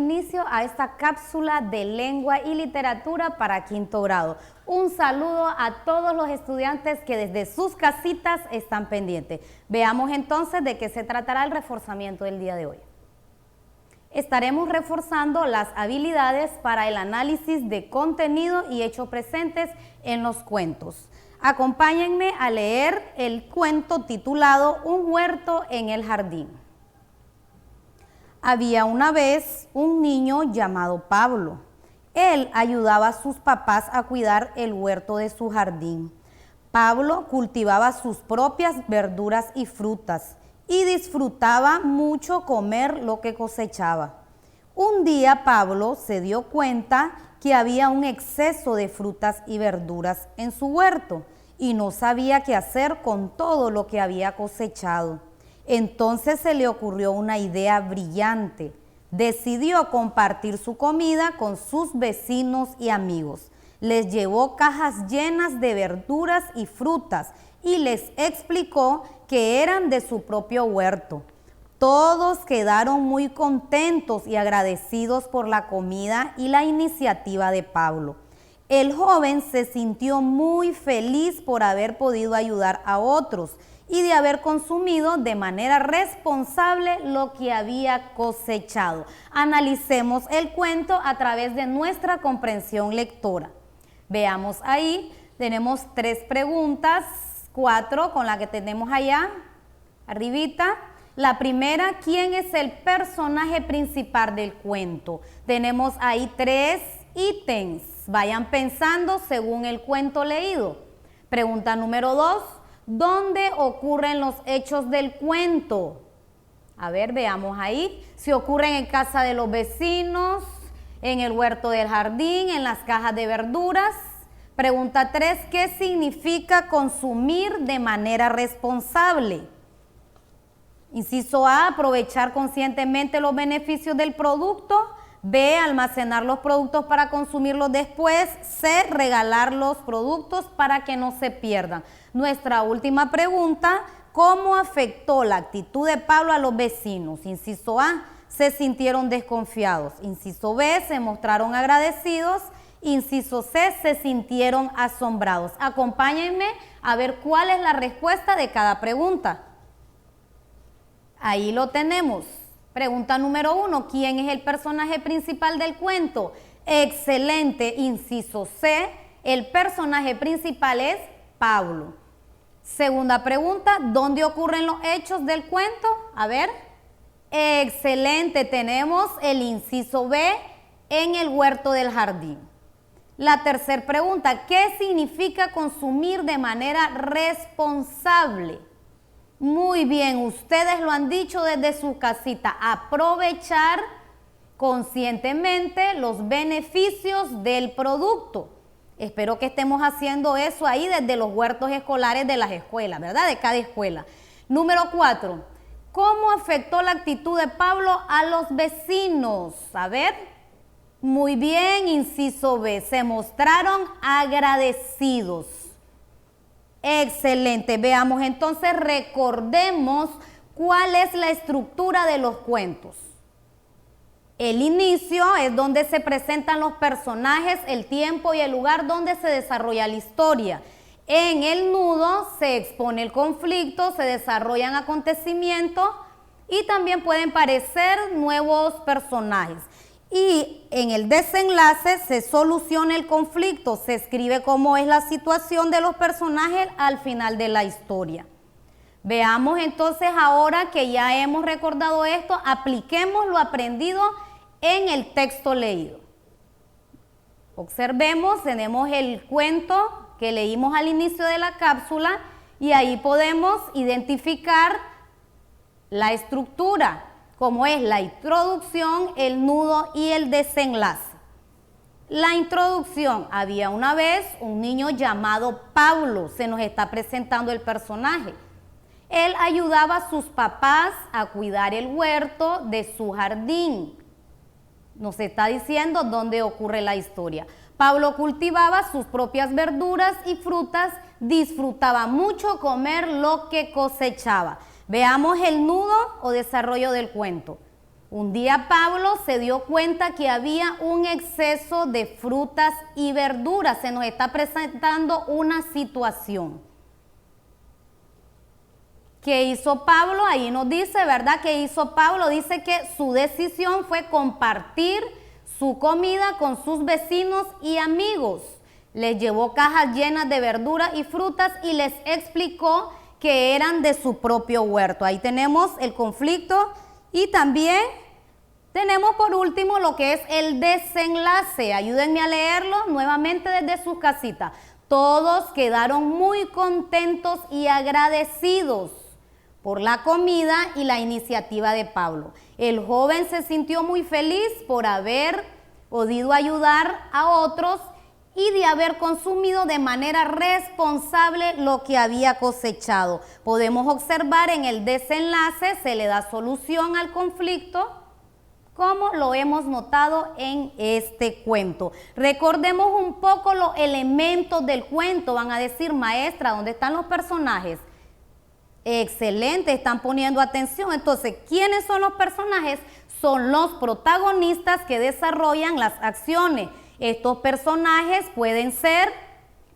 inicio a esta cápsula de lengua y literatura para quinto grado. Un saludo a todos los estudiantes que desde sus casitas están pendientes. Veamos entonces de qué se tratará el reforzamiento del día de hoy. Estaremos reforzando las habilidades para el análisis de contenido y hechos presentes en los cuentos. Acompáñenme a leer el cuento titulado Un huerto en el jardín. Había una vez un niño llamado Pablo. Él ayudaba a sus papás a cuidar el huerto de su jardín. Pablo cultivaba sus propias verduras y frutas y disfrutaba mucho comer lo que cosechaba. Un día Pablo se dio cuenta que había un exceso de frutas y verduras en su huerto y no sabía qué hacer con todo lo que había cosechado. Entonces se le ocurrió una idea brillante. Decidió compartir su comida con sus vecinos y amigos. Les llevó cajas llenas de verduras y frutas y les explicó que eran de su propio huerto. Todos quedaron muy contentos y agradecidos por la comida y la iniciativa de Pablo. El joven se sintió muy feliz por haber podido ayudar a otros y de haber consumido de manera responsable lo que había cosechado. Analicemos el cuento a través de nuestra comprensión lectora. Veamos ahí, tenemos 3 preguntas, 4 con la que tenemos allá, arribita. La primera, ¿quién es el personaje principal del cuento? Tenemos ahí 3 ítems. Vayan pensando según el cuento leído. Pregunta número 2. ¿Dónde ocurren los hechos del cuento? A ver, veamos ahí. Si ocurren en casa de los vecinos, en el huerto del jardín, en las cajas de verduras. Pregunta 3. ¿Qué significa consumir de manera responsable? Inciso A, aprovechar conscientemente los beneficios del producto. B, almacenar los productos para consumirlos después. C, regalar los productos para que no se pierdan. Nuestra última pregunta, ¿cómo afectó la actitud de Pablo a los vecinos? Inciso A, se sintieron desconfiados. Inciso B, se mostraron agradecidos. Inciso C, se sintieron asombrados. Acompáñenme a ver cuál es la respuesta de cada pregunta. Ahí lo tenemos. Pregunta número 1, ¿quién es el personaje principal del cuento? Excelente, inciso C, el personaje principal es Pablo. Segunda pregunta, ¿dónde ocurren los hechos del cuento? A ver, excelente, tenemos el inciso B, en el huerto del jardín. La tercera pregunta, ¿qué significa consumir de manera responsable? Muy bien, ustedes lo han dicho desde su casita, aprovechar conscientemente los beneficios del producto. Espero que estemos haciendo eso ahí desde los huertos escolares de las escuelas, ¿verdad? De cada escuela. Número 4, ¿cómo afectó la actitud de Pablo a los vecinos? A ver, muy bien, inciso B, se mostraron agradecidos. Excelente, veamos entonces, recordemos cuál es la estructura de los cuentos. El inicio es donde se presentan los personajes, el tiempo y el lugar donde se desarrolla la historia. En el nudo se expone el conflicto, se desarrollan acontecimientos y también pueden aparecer nuevos personajes. Y en el desenlace se soluciona el conflicto, se escribe cómo es la situación de los personajes al final de la historia. Veamos entonces ahora que ya hemos recordado esto, apliquemos lo aprendido en el texto leído. Observemos, tenemos el cuento que leímos al inicio de la cápsula y ahí podemos identificar la estructura, como es la introducción, el nudo y el desenlace. La introducción, había una vez un niño llamado Pablo, se nos está presentando el personaje. Él ayudaba a sus papás a cuidar el huerto de su jardín. Nos está diciendo dónde ocurre la historia. Pablo cultivaba sus propias verduras y frutas, disfrutaba mucho comer lo que cosechaba. Veamos el nudo o desarrollo del cuento. Un día Pablo se dio cuenta que había un exceso de frutas y verduras. Se nos está presentando una situación. ¿Qué hizo Pablo? Ahí nos dice, ¿verdad? ¿Qué hizo Pablo? Dice que su decisión fue compartir su comida con sus vecinos y amigos. Les llevó cajas llenas de verduras y frutas y les explicó que eran de su propio huerto. Ahí tenemos el conflicto y también tenemos por último lo que es el desenlace. Ayúdenme a leerlo nuevamente desde sus casitas. Todos quedaron muy contentos y agradecidos por la comida y la iniciativa de Pablo. El joven se sintió muy feliz por haber podido ayudar a otros y de haber consumido de manera responsable lo que había cosechado. Podemos observar en el desenlace, se le da solución al conflicto, como lo hemos notado en este cuento. Recordemos un poco los elementos del cuento. Van a decir, maestra, ¿dónde están los personajes? Excelente, están poniendo atención. Entonces, ¿quiénes son los personajes? Son los protagonistas que desarrollan las acciones. Estos personajes pueden ser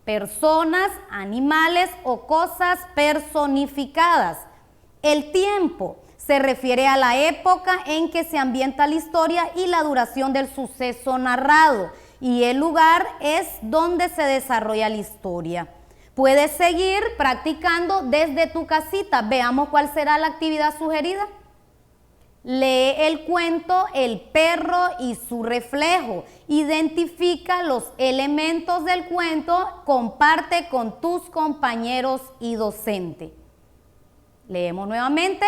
personas, animales o cosas personificadas. El tiempo se refiere a la época en que se ambienta la historia y la duración del suceso narrado. Y el lugar es donde se desarrolla la historia. Puedes seguir practicando desde tu casita. Veamos cuál será la actividad sugerida. Lee el cuento El perro y su reflejo. Identifica los elementos del cuento. Comparte con tus compañeros y docente. Leemos nuevamente.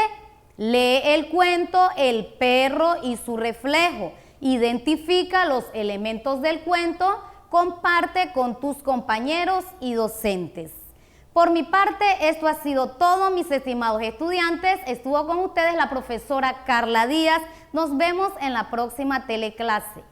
Lee el cuento El perro y su reflejo. Identifica los elementos del cuento. Comparte con tus compañeros y docentes. Por mi parte, esto ha sido todo, mis estimados estudiantes. Estuvo con ustedes la profesora Carla Díaz. Nos vemos en la próxima teleclase.